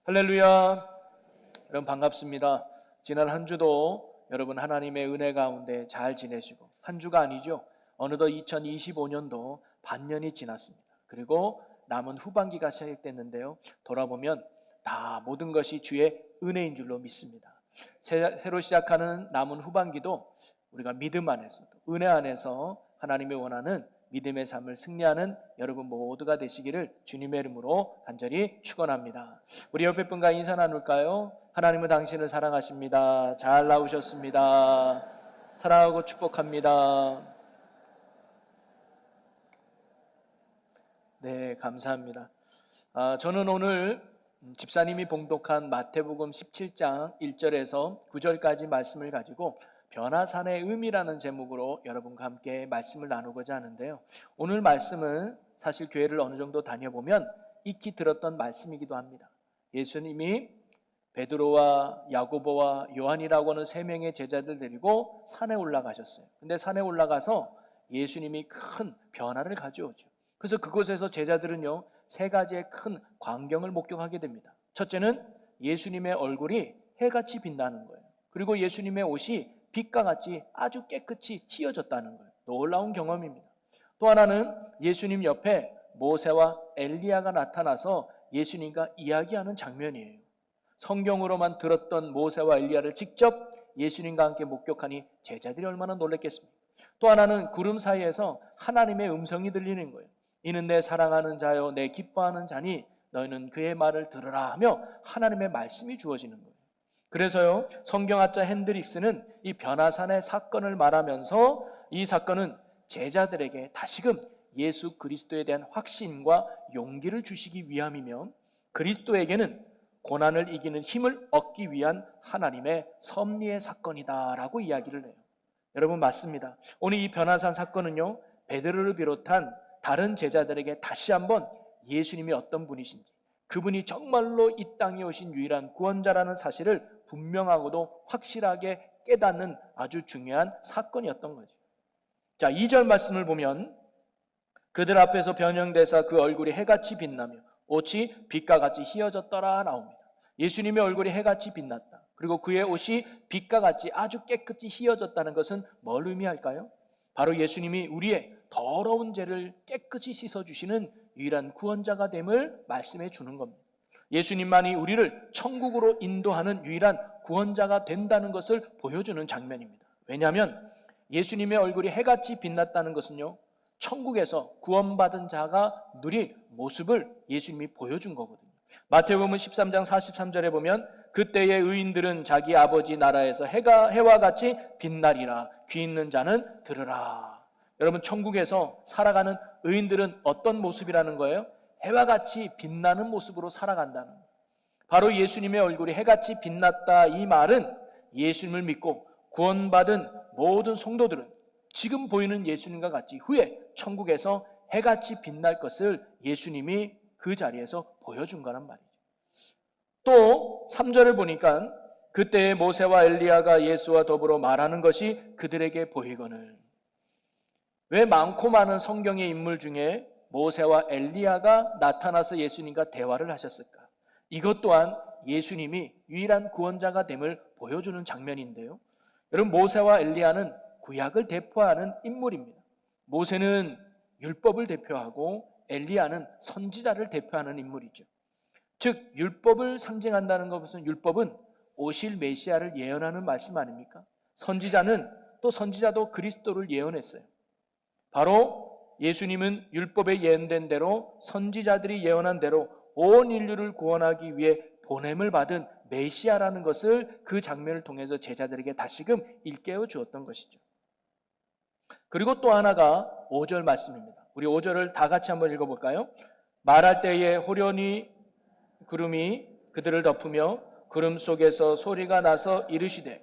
할렐루야. 여러분 반갑습니다. 지난 한 주도 여러분 하나님의 은혜 가운데 잘 지내시고, 한 주가 아니죠. 어느덧 2025년도 반년이 지났습니다. 그리고 남은 후반기가 시작됐는데요. 돌아보면 다 모든 것이 주의 은혜인 줄로 믿습니다. 새로 시작하는 남은 후반기도 우리가 믿음 안에서, 은혜 안에서 하나님이 원하는 믿음의 삶을 승리하는 여러분 모두가 되시기를 주님의 이름으로 간절히 축원합니다. 우리 옆에 분과 인사 나눌까요? 하나님은 당신을 사랑하십니다. 잘 나오셨습니다. 사랑하고 축복합니다. 네, 감사합니다. 저는 오늘 집사님이 봉독한 마태복음 17장 1절에서 9절까지 말씀을 가지고 변화산의 의미라는 제목으로 여러분과 함께 말씀을 나누고자 하는데요. 오늘 말씀은 사실 교회를 어느 정도 다녀보면 익히 들었던 말씀이기도 합니다. 예수님이 베드로와 야고보와 요한이라고 하는 세 명의 제자들 데리고 산에 올라가셨어요. 근데 산에 올라가서 예수님이 큰 변화를 가져오죠. 그래서 그곳에서 제자들은요, 세 가지의 큰 광경을 목격하게 됩니다. 첫째는 예수님의 얼굴이 해같이 빛나는 거예요. 그리고 예수님의 옷이 빛과 같이 아주 깨끗이 휘어졌다는 거예요. 놀라운 경험입니다. 또 하나는 예수님 옆에 모세와 엘리야가 나타나서 예수님과 이야기하는 장면이에요. 성경으로만 들었던 모세와 엘리야를 직접 예수님과 함께 목격하니 제자들이 얼마나 놀랐겠습니까? 또 하나는 구름 사이에서 하나님의 음성이 들리는 거예요. 이는 내 사랑하는 자요 내 기뻐하는 자니 너희는 그의 말을 들으라 하며 하나님의 말씀이 주어지는 거예요. 그래서요, 성경학자 핸드릭스는 이 변화산의 사건을 말하면서 이 사건은 제자들에게 다시금 예수 그리스도에 대한 확신과 용기를 주시기 위함이며, 그리스도에게는 고난을 이기는 힘을 얻기 위한 하나님의 섭리의 사건이다라고 이야기를 해요. 여러분 맞습니다. 오늘 이 변화산 사건은요, 베드로를 비롯한 다른 제자들에게 다시 한번 예수님이 어떤 분이신지, 그분이 정말로 이 땅에 오신 유일한 구원자라는 사실을 분명하고도 확실하게 깨닫는 아주 중요한 사건이었던 거죠. 자, 2절 말씀을 보면 그들 앞에서 변형되사 그 얼굴이 해같이 빛나며 옷이 빛과 같이 휘어졌더라 나옵니다. 예수님의 얼굴이 해같이 빛났다. 그리고 그의 옷이 빛과 같이 아주 깨끗이 휘어졌다는 것은 뭘 의미할까요? 바로 예수님이 우리의 더러운 죄를 깨끗이 씻어주시는 유일한 구원자가 됨을 말씀해 주는 겁니다. 예수님만이 우리를 천국으로 인도하는 유일한 구원자가 된다는 것을 보여주는 장면입니다. 왜냐하면 예수님의 얼굴이 해같이 빛났다는 것은요, 천국에서 구원받은 자가 누릴 모습을 예수님이 보여준 거거든요. 마태복음 13장 43절에 보면 그때의 의인들은 자기 아버지 나라에서 해와 같이 빛나리라. 귀 있는 자는 들으라. 여러분, 천국에서 살아가는 의인들은 어떤 모습이라는 거예요? 해와 같이 빛나는 모습으로 살아간다는 거예요. 바로 예수님의 얼굴이 해같이 빛났다, 이 말은 예수님을 믿고 구원받은 모든 성도들은 지금 보이는 예수님과 같이 후에 천국에서 해같이 빛날 것을 예수님이 그 자리에서 보여준 거란 말이죠. 또 3절을 보니까 그때의 모세와 엘리야가 예수와 더불어 말하는 것이 그들에게 보이거늘. 왜 많고 많은 성경의 인물 중에 모세와 엘리야가 나타나서 예수님과 대화를 하셨을까? 이것 또한 예수님이 유일한 구원자가 됨을 보여주는 장면인데요. 여러분, 모세와 엘리야는 구약을 대표하는 인물입니다. 모세는 율법을 대표하고 엘리야는 선지자를 대표하는 인물이죠. 즉, 율법을 상징한다는 것은, 율법은 오실 메시아를 예언하는 말씀 아닙니까? 또 선지자도 그리스도를 예언했어요. 바로 예수님은 율법에 예언된 대로, 선지자들이 예언한 대로 온 인류를 구원하기 위해 보냄을 받은 메시아라는 것을 그 장면을 통해서 제자들에게 다시금 일깨워 주었던 것이죠. 그리고 또 하나가 5절 말씀입니다. 우리 5절을 다 같이 한번 읽어볼까요? 말할 때에 호련히 구름이 그들을 덮으며 구름 속에서 소리가 나서 이르시되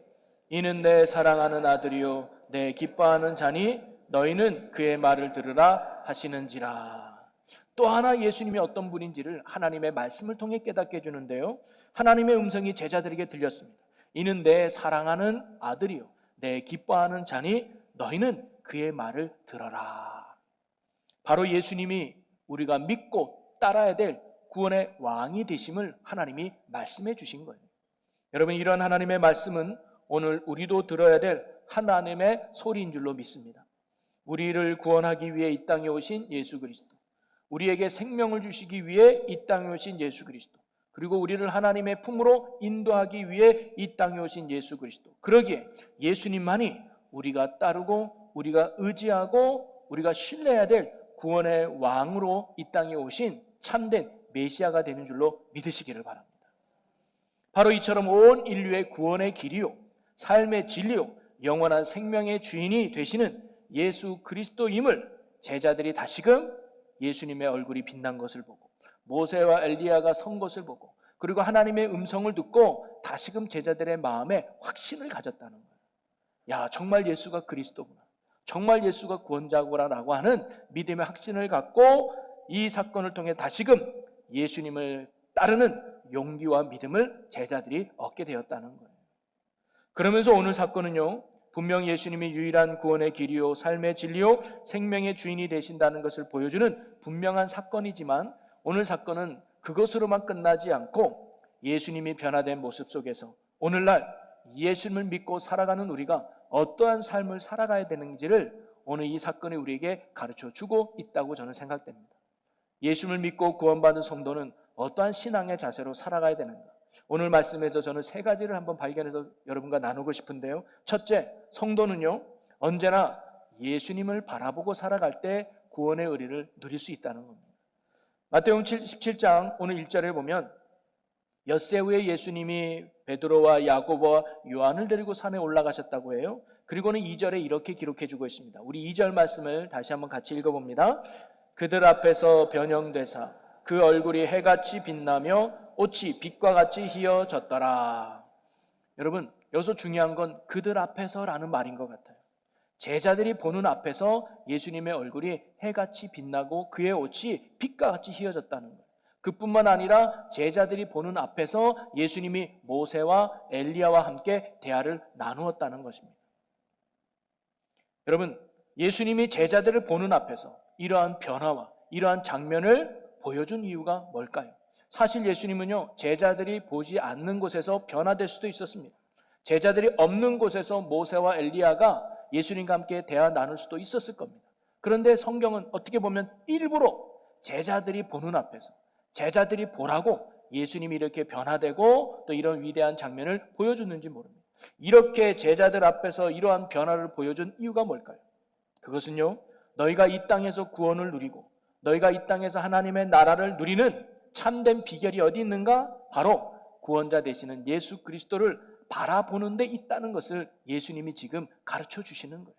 이는 내 사랑하는 아들이요 내 기뻐하는 자니 너희는 그의 말을 들으라 하시는지라. 또 하나 예수님이 어떤 분인지를 하나님의 말씀을 통해 깨닫게 해주는데요, 하나님의 음성이 제자들에게 들렸습니다. 이는 내 사랑하는 아들이요 내 기뻐하는 자니 너희는 그의 말을 들어라. 바로 예수님이 우리가 믿고 따라야 될 구원의 왕이 되심을 하나님이 말씀해 주신 거예요. 여러분, 이런 하나님의 말씀은 오늘 우리도 들어야 될 하나님의 소리인 줄로 믿습니다. 우리를 구원하기 위해 이 땅에 오신 예수 그리스도, 우리에게 생명을 주시기 위해 이 땅에 오신 예수 그리스도, 그리고 우리를 하나님의 품으로 인도하기 위해 이 땅에 오신 예수 그리스도. 그러기에 예수님만이 우리가 따르고 우리가 의지하고 우리가 신뢰해야 될 구원의 왕으로 이 땅에 오신 참된 메시아가 되는 줄로 믿으시기를 바랍니다. 바로 이처럼 온 인류의 구원의 길이요, 삶의 진리요, 영원한 생명의 주인이 되시는 예수 그리스도임을 제자들이 다시금 예수님의 얼굴이 빛난 것을 보고 모세와 엘리야가 선 것을 보고 그리고 하나님의 음성을 듣고 다시금 제자들의 마음에 확신을 가졌다는 거예요. 야, 정말 예수가 그리스도구나, 정말 예수가 구원자구나라고 하는 믿음의 확신을 갖고 이 사건을 통해 다시금 예수님을 따르는 용기와 믿음을 제자들이 얻게 되었다는 거예요. 그러면서 오늘 사건은요, 분명 예수님이 유일한 구원의 길이요, 삶의 진리요, 생명의 주인이 되신다는 것을 보여주는 분명한 사건이지만 오늘 사건은 그것으로만 끝나지 않고 예수님이 변화된 모습 속에서 오늘날 예수님을 믿고 살아가는 우리가 어떠한 삶을 살아가야 되는지를 오늘 이 사건이 우리에게 가르쳐주고 있다고 저는 생각됩니다. 예수님을 믿고 구원받은 성도는 어떠한 신앙의 자세로 살아가야 되는가? 오늘 말씀에서 저는 세 가지를 한번 발견해서 여러분과 나누고 싶은데요. 첫째, 성도는요, 언제나 예수님을 바라보고 살아갈 때 구원의 의리를 누릴 수 있다는 겁니다. 마태복음 17장 오늘 1절에 보면 엿새 후에 예수님이 베드로와 야고보와 요한을 데리고 산에 올라가셨다고 해요. 그리고는 2절에 이렇게 기록해 주고 있습니다. 우리 2절 말씀을 다시 한번 같이 읽어봅니다. 그들 앞에서 변형되사 그 얼굴이 해같이 빛나며 옷이 빛과 같이 희어졌더라. 여러분, 여기서 중요한 건 그들 앞에서라는 말인 것 같아요. 제자들이 보는 앞에서 예수님의 얼굴이 해같이 빛나고 그의 옷이 빛과 같이 희어졌다는 거예요. 그뿐만 아니라 제자들이 보는 앞에서 예수님이 모세와 엘리야와 함께 대화를 나누었다는 것입니다. 여러분, 예수님이 제자들을 보는 앞에서 이러한 변화와 이러한 장면을 보여준 이유가 뭘까요? 사실 예수님은요, 제자들이 보지 않는 곳에서 변화될 수도 있었습니다. 제자들이 없는 곳에서 모세와 엘리야가 예수님과 함께 대화 나눌 수도 있었을 겁니다. 그런데 성경은 어떻게 보면 일부러 제자들이 보는 앞에서 제자들이 보라고 예수님이 이렇게 변화되고 또 이런 위대한 장면을 보여줬는지 모릅니다. 이렇게 제자들 앞에서 이러한 변화를 보여준 이유가 뭘까요? 그것은요, 너희가 이 땅에서 구원을 누리고 너희가 이 땅에서 하나님의 나라를 누리는 참된 비결이 어디 있는가? 바로 구원자 되시는 예수 그리스도를 바라보는 데 있다는 것을 예수님이 지금 가르쳐 주시는 거예요.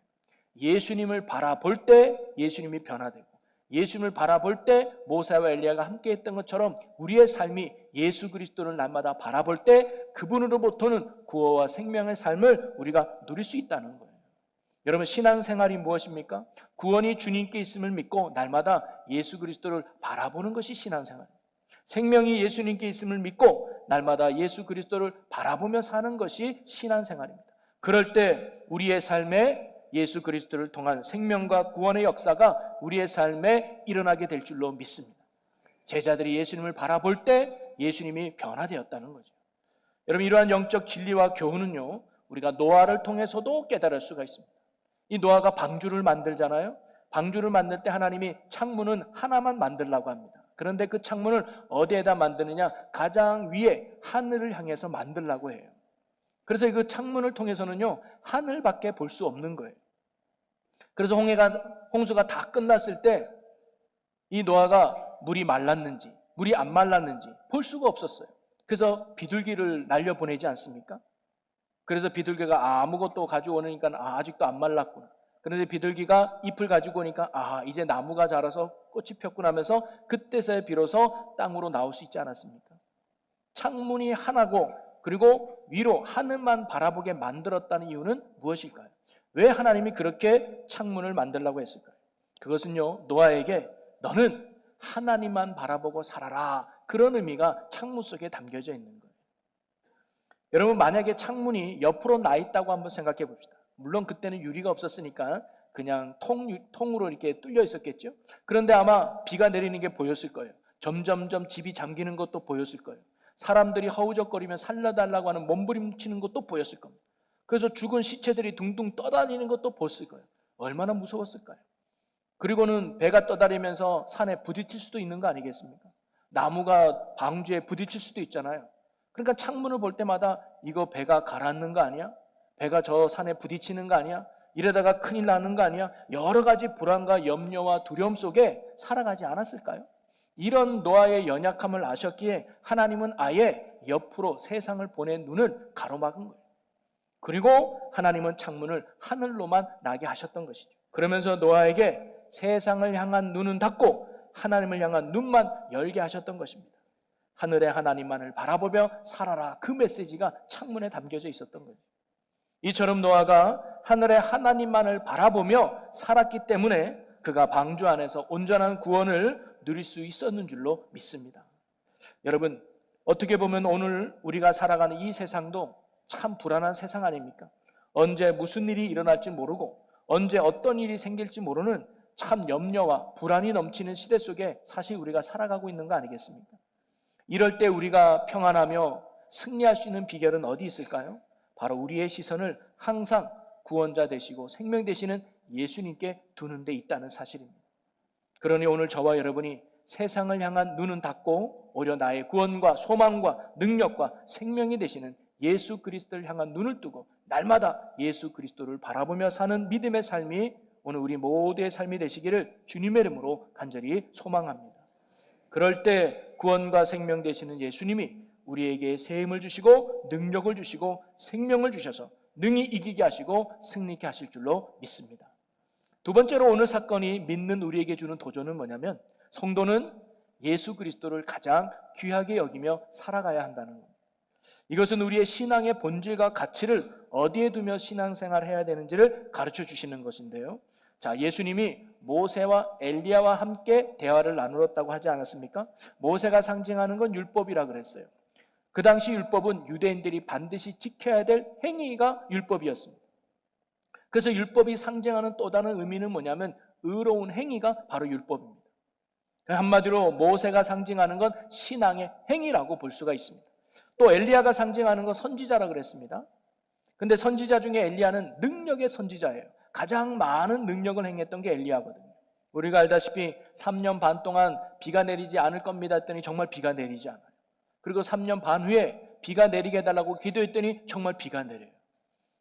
예수님을 바라볼 때 예수님이 변화되고 예수님을 바라볼 때 모세와 엘리야가 함께 했던 것처럼 우리의 삶이 예수 그리스도를 날마다 바라볼 때 그분으로부터는 구원과 생명의 삶을 우리가 누릴 수 있다는 거예요. 여러분, 신앙생활이 무엇입니까? 구원이 주님께 있음을 믿고 날마다 예수 그리스도를 바라보는 것이 신앙생활입니다. 생명이 예수님께 있음을 믿고 날마다 예수 그리스도를 바라보며 사는 것이 신앙생활입니다. 그럴 때 우리의 삶에 예수 그리스도를 통한 생명과 구원의 역사가 우리의 삶에 일어나게 될 줄로 믿습니다. 제자들이 예수님을 바라볼 때 예수님이 변화되었다는 거죠. 여러분, 이러한 영적 진리와 교훈은요, 우리가 노아를 통해서도 깨달을 수가 있습니다. 이 노아가 방주를 만들잖아요. 방주를 만들 때 하나님이 창문은 하나만 만들라고 합니다. 그런데 그 창문을 어디에다 만드느냐? 가장 위에 하늘을 향해서 만들라고 해요. 그래서 그 창문을 통해서는요, 하늘밖에 볼 수 없는 거예요. 그래서 홍수가 다 끝났을 때 이 노아가 물이 말랐는지 물이 안 말랐는지 볼 수가 없었어요. 그래서 비둘기를 날려보내지 않습니까? 그래서 비둘기가 아무것도 가지고 오니까 아직도 안 말랐구나. 그런데 비둘기가 잎을 가지고 오니까 이제 나무가 자라서 꽃이 폈구나 하면서 그때서야 비로소 땅으로 나올 수 있지 않았습니까? 창문이 하나고 그리고 위로 하늘만 바라보게 만들었다는 이유는 무엇일까요? 왜 하나님이 그렇게 창문을 만들라고 했을까요? 그것은요, 노아에게 너는 하나님만 바라보고 살아라, 그런 의미가 창문 속에 담겨져 있는 거예요. 여러분, 만약에 창문이 옆으로 나 있다고 한번 생각해 봅시다. 물론 그때는 유리가 없었으니까 그냥 통으로 이렇게 뚫려 있었겠죠. 그런데 아마 비가 내리는 게 보였을 거예요. 점점점 집이 잠기는 것도 보였을 거예요. 사람들이 허우적거리며 살려달라고 하는 몸부림치는 것도 보였을 겁니다. 그래서 죽은 시체들이 둥둥 떠다니는 것도 보였을 거예요. 얼마나 무서웠을까요? 그리고는 배가 떠다니면서 산에 부딪힐 수도 있는 거 아니겠습니까? 나무가 방주에 부딪힐 수도 있잖아요. 그러니까 창문을 볼 때마다 이거 배가 가라앉는 거 아니야? 배가 저 산에 부딪히는 거 아니야? 이러다가 큰일 나는 거 아니야? 여러 가지 불안과 염려와 두려움 속에 살아가지 않았을까요? 이런 노아의 연약함을 아셨기에 하나님은 아예 옆으로 세상을 보낸 눈을 가로막은 거예요. 그리고 하나님은 창문을 하늘로만 나게 하셨던 것이죠. 그러면서 노아에게 세상을 향한 눈은 닫고 하나님을 향한 눈만 열게 하셨던 것입니다. 하늘의 하나님만을 바라보며 살아라, 그 메시지가 창문에 담겨져 있었던 거죠. 이처럼 노아가 하늘의 하나님만을 바라보며 살았기 때문에 그가 방주 안에서 온전한 구원을 누릴 수 있었는 줄로 믿습니다. 여러분, 어떻게 보면 오늘 우리가 살아가는 이 세상도 참 불안한 세상 아닙니까? 언제 무슨 일이 일어날지 모르고 언제 어떤 일이 생길지 모르는 참 염려와 불안이 넘치는 시대 속에 사실 우리가 살아가고 있는 거 아니겠습니까? 이럴 때 우리가 평안하며 승리할 수 있는 비결은 어디 있을까요? 바로 우리의 시선을 항상 구원자 되시고 생명 되시는 예수님께 두는 데 있다는 사실입니다. 그러니 오늘 저와 여러분이 세상을 향한 눈은 닫고 오히려 나의 구원과 소망과 능력과 생명이 되시는 예수 그리스도를 향한 눈을 뜨고 날마다 예수 그리스도를 바라보며 사는 믿음의 삶이 오늘 우리 모두의 삶이 되시기를 주님의 이름으로 간절히 소망합니다. 그럴 때 구원과 생명 되시는 예수님이 우리에게 새 힘을 주시고 능력을 주시고 생명을 주셔서 능히 이기게 하시고 승리케 하실 줄로 믿습니다. 두 번째로 오늘 사건이 믿는 우리에게 주는 도전은 뭐냐면 성도는 예수 그리스도를 가장 귀하게 여기며 살아가야 한다는 겁니다. 이것은 우리의 신앙의 본질과 가치를 어디에 두며 신앙생활을 해야 되는지를 가르쳐 주시는 것인데요. 자, 예수님이 모세와 엘리야와 함께 대화를 나누었다고 하지 않았습니까? 모세가 상징하는 건 율법이라 그랬어요. 그 당시 율법은 유대인들이 반드시 지켜야 될 행위가 율법이었습니다. 그래서 율법이 상징하는 또 다른 의미는 뭐냐면 의로운 행위가 바로 율법입니다. 한마디로 모세가 상징하는 건 신앙의 행위라고 볼 수가 있습니다. 또 엘리야가 상징하는 건 선지자라 그랬습니다. 근데 선지자 중에 엘리야는 능력의 선지자예요. 가장 많은 능력을 행했던 게 엘리야거든요. 우리가 알다시피 3년 반 동안 비가 내리지 않을 겁니다 했더니 정말 비가 내리지 않아요. 그리고 3년 반 후에 비가 내리게 해달라고 기도했더니 정말 비가 내려요.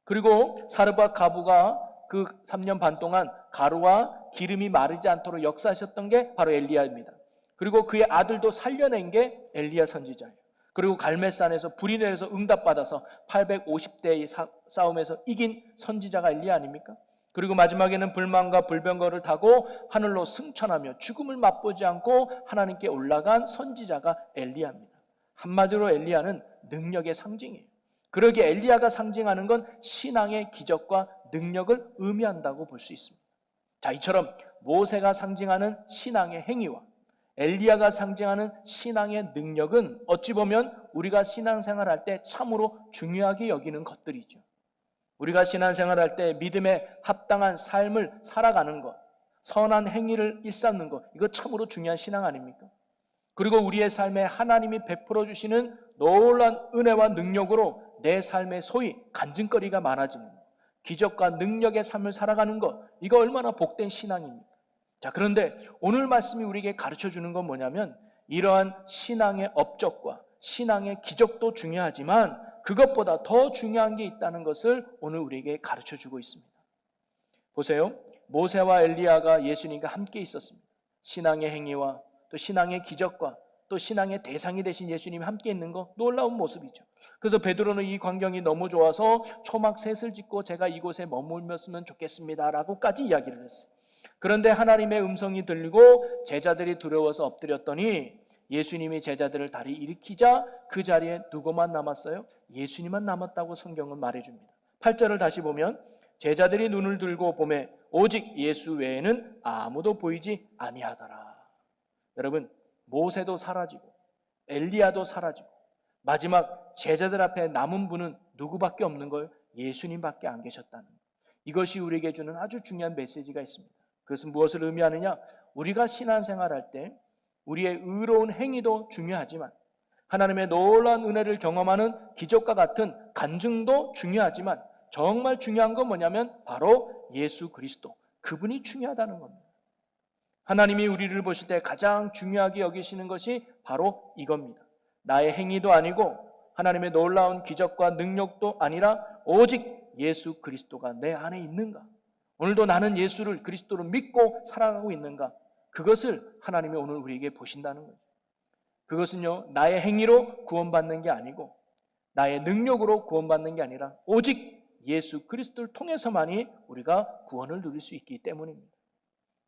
그리고 사르밧 가부가 그 3년 반 동안 가루와 기름이 마르지 않도록 역사하셨던 게 바로 엘리야입니다. 그리고 그의 아들도 살려낸 게 엘리야 선지자예요. 그리고 갈멜산에서 불이 내려서 응답받아서 850대의 싸움에서 이긴 선지자가 엘리야 아닙니까? 그리고 마지막에는 불만과 불병거를 타고 하늘로 승천하며 죽음을 맛보지 않고 하나님께 올라간 선지자가 엘리야입니다. 한마디로 엘리야는 능력의 상징이에요. 그러기에 엘리야가 상징하는 건 신앙의 기적과 능력을 의미한다고 볼 수 있습니다. 자, 이처럼 모세가 상징하는 신앙의 행위와 엘리야가 상징하는 신앙의 능력은 어찌 보면 우리가 신앙생활할 때 참으로 중요하게 여기는 것들이죠. 우리가 신앙생활할 때 믿음에 합당한 삶을 살아가는 것, 선한 행위를 일삼는 것, 이거 참으로 중요한 신앙 아닙니까? 그리고 우리의 삶에 하나님이 베풀어 주시는 놀라운 은혜와 능력으로 내 삶에 소위 간증거리가 많아지는 것, 기적과 능력의 삶을 살아가는 것, 이거 얼마나 복된 신앙입니까? 자, 그런데 오늘 말씀이 우리에게 가르쳐주는 건 뭐냐면 이러한 신앙의 업적과 신앙의 기적도 중요하지만 그것보다 더 중요한 게 있다는 것을 오늘 우리에게 가르쳐주고 있습니다. 보세요. 모세와 엘리야가 예수님과 함께 있었습니다. 신앙의 행위와 또 신앙의 기적과 또 신앙의 대상이 되신 예수님이 함께 있는 거 놀라운 모습이죠. 그래서 베드로는 이 광경이 너무 좋아서 초막 셋을 짓고 제가 이곳에 머물렀으면 좋겠습니다 라고까지 이야기를 했어요. 그런데 하나님의 음성이 들리고 제자들이 두려워서 엎드렸더니 예수님이 제자들을 다리 일으키자 그 자리에 누구만 남았어요? 예수님만 남았다고 성경은 말해줍니다. 8절을 다시 보면 제자들이 눈을 들고 보매 오직 예수 외에는 아무도 보이지 아니하더라. 여러분, 모세도 사라지고 엘리야도 사라지고 마지막 제자들 앞에 남은 분은 누구밖에 없는 거예요? 예수님밖에 안 계셨다는 것. 이것이 우리에게 주는 아주 중요한 메시지가 있습니다. 그것은 무엇을 의미하느냐? 우리가 신앙생활할 때 우리의 의로운 행위도 중요하지만 하나님의 놀라운 은혜를 경험하는 기적과 같은 간증도 중요하지만 정말 중요한 건 뭐냐면 바로 예수 그리스도, 그분이 중요하다는 겁니다. 하나님이 우리를 보실 때 가장 중요하게 여기시는 것이 바로 이겁니다. 나의 행위도 아니고 하나님의 놀라운 기적과 능력도 아니라 오직 예수 그리스도가 내 안에 있는가? 오늘도 나는 예수를 그리스도를 믿고 살아가고 있는가? 그것을 하나님이 오늘 우리에게 보신다는 거죠. 그것은요, 나의 행위로 구원받는 게 아니고 나의 능력으로 구원받는 게 아니라 오직 예수 그리스도를 통해서만이 우리가 구원을 누릴 수 있기 때문입니다.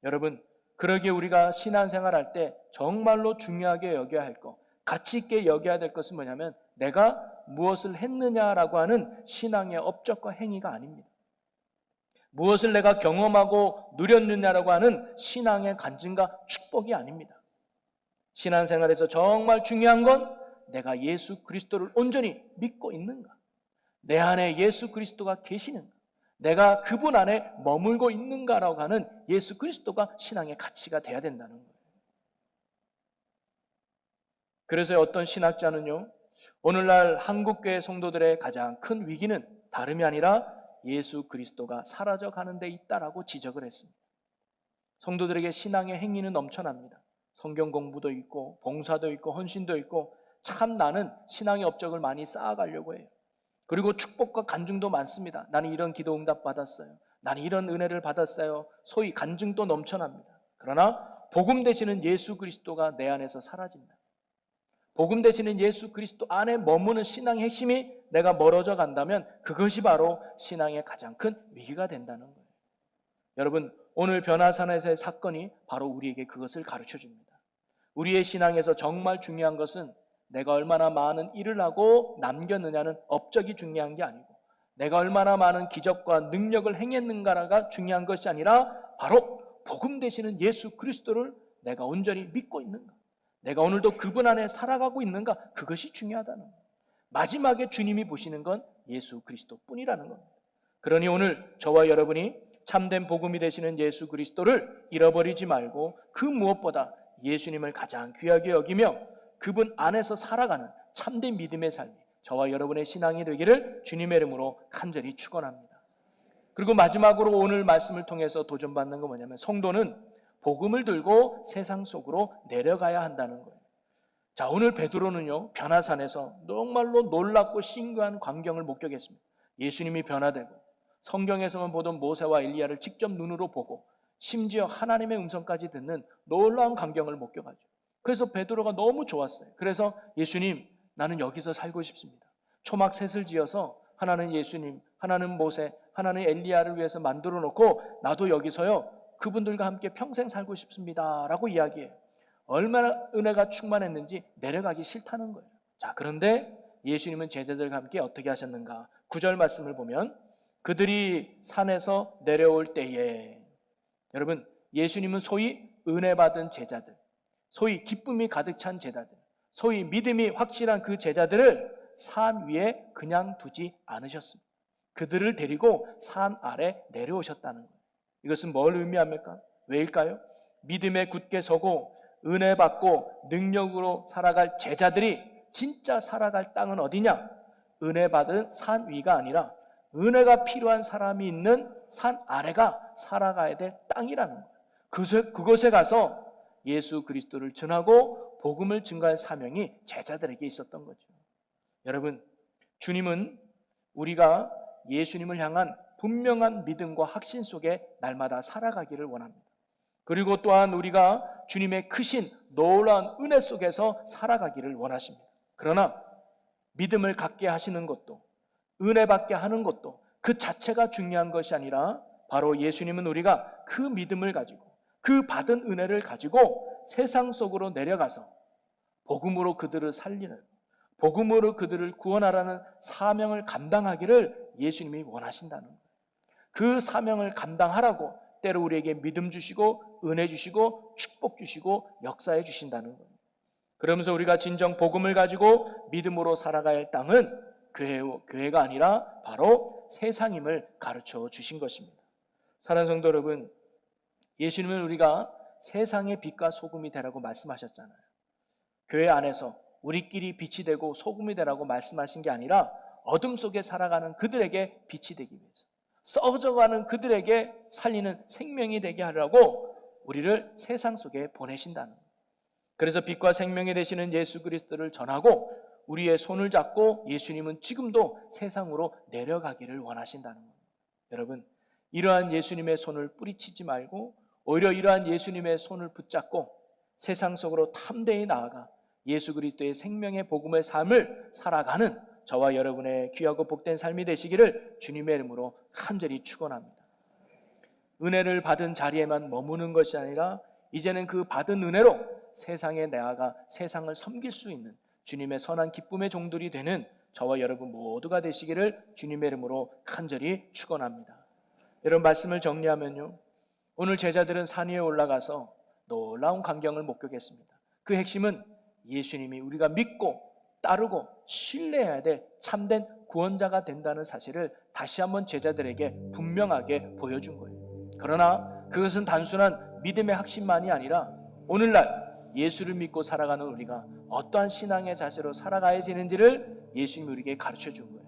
여러분, 그러기에 우리가 신앙생활할 때 정말로 중요하게 여겨야 할 것, 가치 있게 여겨야 될 것은 뭐냐면 내가 무엇을 했느냐라고 하는 신앙의 업적과 행위가 아닙니다. 무엇을 내가 경험하고 누렸느냐라고 하는 신앙의 간증과 축복이 아닙니다. 신앙생활에서 정말 중요한 건 내가 예수 그리스도를 온전히 믿고 있는가? 내 안에 예수 그리스도가 계시는가? 내가 그분 안에 머물고 있는가라고 하는 예수 그리스도가 신앙의 가치가 돼야 된다는 거예요. 그래서 어떤 신학자는요, 오늘날 한국교회 성도들의 가장 큰 위기는 다름이 아니라 예수 그리스도가 사라져가는 데 있다라고 지적을 했습니다. 성도들에게 신앙의 행위는 넘쳐납니다. 성경 공부도 있고 봉사도 있고 헌신도 있고 참 나는 신앙의 업적을 많이 쌓아가려고 해요. 그리고 축복과 간증도 많습니다. 나는 이런 기도 응답 받았어요. 나는 이런 은혜를 받았어요. 소위 간증도 넘쳐납니다. 그러나 복음 되시는 예수 그리스도가 내 안에서 사라진다. 복음 되시는 예수 그리스도 안에 머무는 신앙의 핵심이 내가 멀어져 간다면 그것이 바로 신앙의 가장 큰 위기가 된다는 거예요. 여러분, 오늘 변화산에서의 사건이 바로 우리에게 그것을 가르쳐 줍니다. 우리의 신앙에서 정말 중요한 것은 내가 얼마나 많은 일을 하고 남겼느냐는 업적이 중요한 게 아니고 내가 얼마나 많은 기적과 능력을 행했는가가 중요한 것이 아니라 바로 복음 되시는 예수 그리스도를 내가 온전히 믿고 있는가, 내가 오늘도 그분 안에 살아가고 있는가, 그것이 중요하다는 거예요. 마지막에 주님이 보시는 건 예수 그리스도뿐이라는 겁니다. 그러니 오늘 저와 여러분이 참된 복음이 되시는 예수 그리스도를 잃어버리지 말고 그 무엇보다 예수님을 가장 귀하게 여기며 그분 안에서 살아가는 참된 믿음의 삶이 저와 여러분의 신앙이 되기를 주님의 이름으로 간절히 축원합니다. 그리고 마지막으로 오늘 말씀을 통해서 도전받는 건 뭐냐면 성도는 복음을 들고 세상 속으로 내려가야 한다는 거예요. 자, 오늘 베드로는요, 변화산에서 정말로 놀랍고 신기한 광경을 목격했습니다. 예수님이 변화되고 성경에서만 보던 모세와 엘리야를 직접 눈으로 보고 심지어 하나님의 음성까지 듣는 놀라운 광경을 목격하죠. 그래서 베드로가 너무 좋았어요. 그래서 예수님, 나는 여기서 살고 싶습니다. 초막 셋을 지어서 하나는 예수님, 하나는 모세, 하나는 엘리야를 위해서 만들어 놓고 나도 여기서요 그분들과 함께 평생 살고 싶습니다 라고 이야기해요. 얼마나 은혜가 충만했는지 내려가기 싫다는 거예요. 자, 그런데 예수님은 제자들과 함께 어떻게 하셨는가? 9절 말씀을 보면 그들이 산에서 내려올 때에, 여러분, 예수님은 소위 은혜 받은 제자들, 소위 기쁨이 가득 찬 제자들, 소위 믿음이 확실한 그 제자들을 산 위에 그냥 두지 않으셨습니다. 그들을 데리고 산 아래 내려오셨다는 거예요. 이것은 뭘 의미합니까? 왜일까요? 믿음에 굳게 서고 은혜 받고 능력으로 살아갈 제자들이 진짜 살아갈 땅은 어디냐? 은혜 받은 산 위가 아니라 은혜가 필요한 사람이 있는 산 아래가 살아가야 될 땅이라는 거예요. 그곳에 가서 예수 그리스도를 전하고 복음을 증거할 사명이 제자들에게 있었던 거죠. 여러분, 주님은 우리가 예수님을 향한 분명한 믿음과 확신 속에 날마다 살아가기를 원합니다. 그리고 또한 우리가 주님의 크신 놀라운 은혜 속에서 살아가기를 원하십니다. 그러나 믿음을 갖게 하시는 것도 은혜 받게 하는 것도 그 자체가 중요한 것이 아니라 바로 예수님은 우리가 그 믿음을 가지고 그 받은 은혜를 가지고 세상 속으로 내려가서 복음으로 그들을 살리는, 복음으로 그들을 구원하라는 사명을 감당하기를 예수님이 원하신다는 거예요. 그 사명을 감당하라고 때로 우리에게 믿음 주시고 은혜 주시고 축복 주시고 역사해 주신다는 거예요. 그러면서 우리가 진정 복음을 가지고 믿음으로 살아가야 할 땅은 교회가 아니라 바로 세상임을 가르쳐 주신 것입니다. 사랑하는 성도 여러분, 예수님은 우리가 세상의 빛과 소금이 되라고 말씀하셨잖아요. 교회 안에서 우리끼리 빛이 되고 소금이 되라고 말씀하신 게 아니라 어둠 속에 살아가는 그들에게 빛이 되기 위해서, 썩어져가는 그들에게 살리는 생명이 되게 하려고 우리를 세상 속에 보내신다는 거예요. 그래서 빛과 생명이 되시는 예수 그리스도를 전하고 우리의 손을 잡고 예수님은 지금도 세상으로 내려가기를 원하신다는 거예요. 여러분, 이러한 예수님의 손을 뿌리치지 말고 오히려 이러한 예수님의 손을 붙잡고 세상 속으로 탐대히 나아가 예수 그리스도의 생명의 복음의 삶을 살아가는 저와 여러분의 귀하고 복된 삶이 되시기를 주님의 이름으로 간절히 축원합니다. 은혜를 받은 자리에만 머무는 것이 아니라 이제는 그 받은 은혜로 세상에 나아가 세상을 섬길 수 있는 주님의 선한 기쁨의 종들이 되는 저와 여러분 모두가 되시기를 주님의 이름으로 간절히 축원합니다. 여러분, 말씀을 정리하면요, 오늘 제자들은 산 위에 올라가서 놀라운 광경을 목격했습니다. 그 핵심은 예수님이 우리가 믿고 따르고 신뢰해야 될 참된 구원자가 된다는 사실을 다시 한번 제자들에게 분명하게 보여준 거예요. 그러나 그것은 단순한 믿음의 확신만이 아니라 오늘날 예수를 믿고 살아가는 우리가 어떠한 신앙의 자세로 살아가야 되는지를 예수님이 우리에게 가르쳐 준 거예요.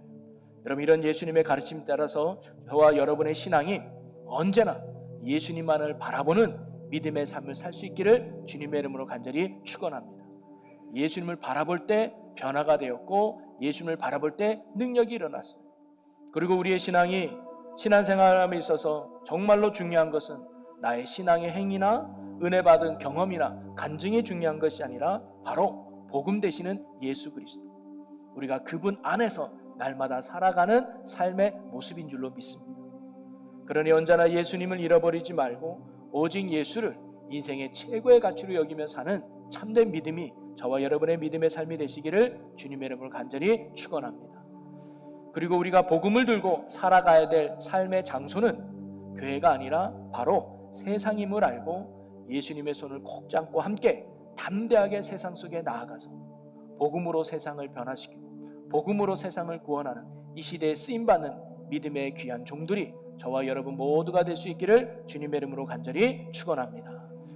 여러분, 이런 예수님의 가르침에 따라서 저와 여러분의 신앙이 언제나 예수님만을 바라보는 믿음의 삶을 살 수 있기를 주님의 이름으로 간절히 축원합니다. 예수님을 바라볼 때 변화가 되었고 예수님을 바라볼 때 능력이 일어났어요. 그리고 우리의 신앙이 신앙생활에 있어서 정말로 중요한 것은 나의 신앙의 행위나 은혜 받은 경험이나 간증이 중요한 것이 아니라 바로 복음 되시는 예수 그리스도, 우리가 그분 안에서 날마다 살아가는 삶의 모습인 줄로 믿습니다. 그러니 언제나 예수님을 잃어버리지 말고 오직 예수를 인생의 최고의 가치로 여기며 사는 참된 믿음이 저와 여러분의 믿음의 삶이 되시기를 주님의 이름으로 간절히 축원합니다. 그리고 우리가 복음을 들고 살아가야 될 삶의 장소는 교회가 아니라 바로 세상임을 알고 예수님의 손을 꼭 잡고 함께 담대하게 세상 속에 나아가서 복음으로 세상을 변화시키고 복음으로 세상을 구원하는 이 시대에 쓰임받는 믿음의 귀한 종들이 저와 여러분 모두가 될 수 있기를 주님의 이름으로 간절히 축원합니다.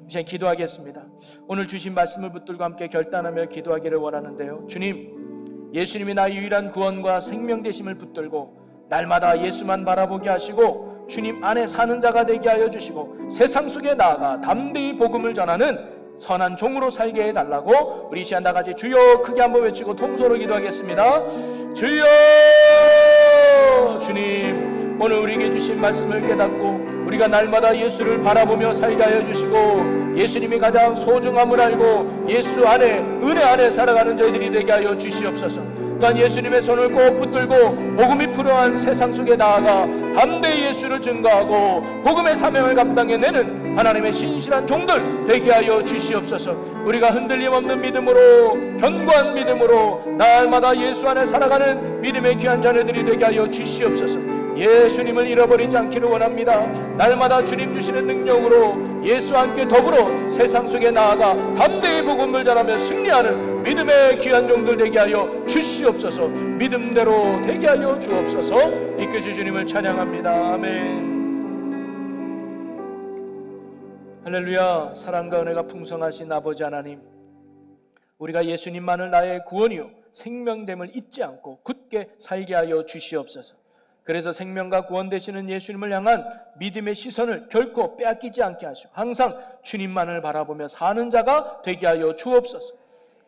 이제 기도하겠습니다. 오늘 주신 말씀을 붙들고 함께 결단하며 기도하기를 원하는데요, 주님, 예수님이 나의 유일한 구원과 생명 되심을 붙들고 날마다 예수만 바라보게 하시고 주님 안에 사는 자가 되게 하여 주시고 세상 속에 나아가 담대히 복음을 전하는 선한 종으로 살게 해달라고 우리 이 시간 다 같이 주여 크게 한번 외치고 통소로 기도하겠습니다. 주여! 주님, 오늘 우리에게 주신 말씀을 깨닫고 우리가 날마다 예수를 바라보며 살게 하여 주시고 예수님이 가장 소중함을 알고 예수 안에 은혜 안에 살아가는 저희들이 되게 하여 주시옵소서. 또한 예수님의 손을 꼭 붙들고 복음이 필요한 세상 속에 나아가 담대히 예수를 증거하고 복음의 사명을 감당해내는 하나님의 신실한 종들 되게 하여 주시옵소서. 우리가 흔들림 없는 믿음으로 견고한 믿음으로 날마다 예수 안에 살아가는 믿음의 귀한 자녀들이 되게 하여 주시옵소서. 예수님을 잃어버리지 않기를 원합니다. 날마다 주님 주시는 능력으로 예수와 함께 더불어 세상 속에 나아가 담대히 복음을 전하며 승리하는 믿음의 귀한 종들 되게 하여 주시옵소서. 믿음대로 되게 하여 주옵소서. 이끄시 주님을 찬양합니다. 아멘. 할렐루야. 사랑과 은혜가 풍성하신 아버지 하나님, 우리가 예수님만을 나의 구원이요 생명됨을 잊지 않고 굳게 살게 하여 주시옵소서. 그래서 생명과 구원 되시는 예수님을 향한 믿음의 시선을 결코 빼앗기지 않게 하시고 항상 주님만을 바라보며 사는 자가 되게 하여 주옵소서.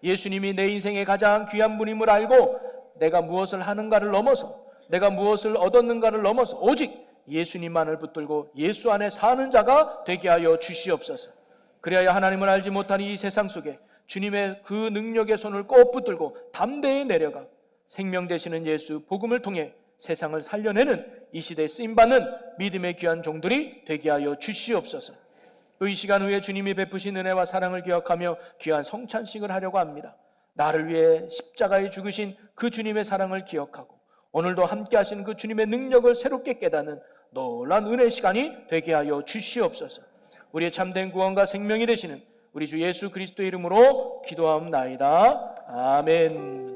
예수님이 내 인생의 가장 귀한 분임을 알고 내가 무엇을 하는가를 넘어서 내가 무엇을 얻었는가를 넘어서 오직 예수님만을 붙들고 예수 안에 사는 자가 되게 하여 주시옵소서. 그래야 하나님을 알지 못한 이 세상 속에 주님의 그 능력의 손을 꼭 붙들고 담대히 내려가 생명 되시는 예수 복음을 통해 세상을 살려내는 이 시대에 쓰임받는 믿음의 귀한 종들이 되게 하여 주시옵소서. 또 이 시간 후에 주님이 베푸신 은혜와 사랑을 기억하며 귀한 성찬식을 하려고 합니다. 나를 위해 십자가에 죽으신 그 주님의 사랑을 기억하고 오늘도 함께 하신 그 주님의 능력을 새롭게 깨닫는 놀라운 은혜의 시간이 되게 하여 주시옵소서. 우리의 참된 구원과 생명이 되시는 우리 주 예수 그리스도의 이름으로 기도하옵나이다. 아멘.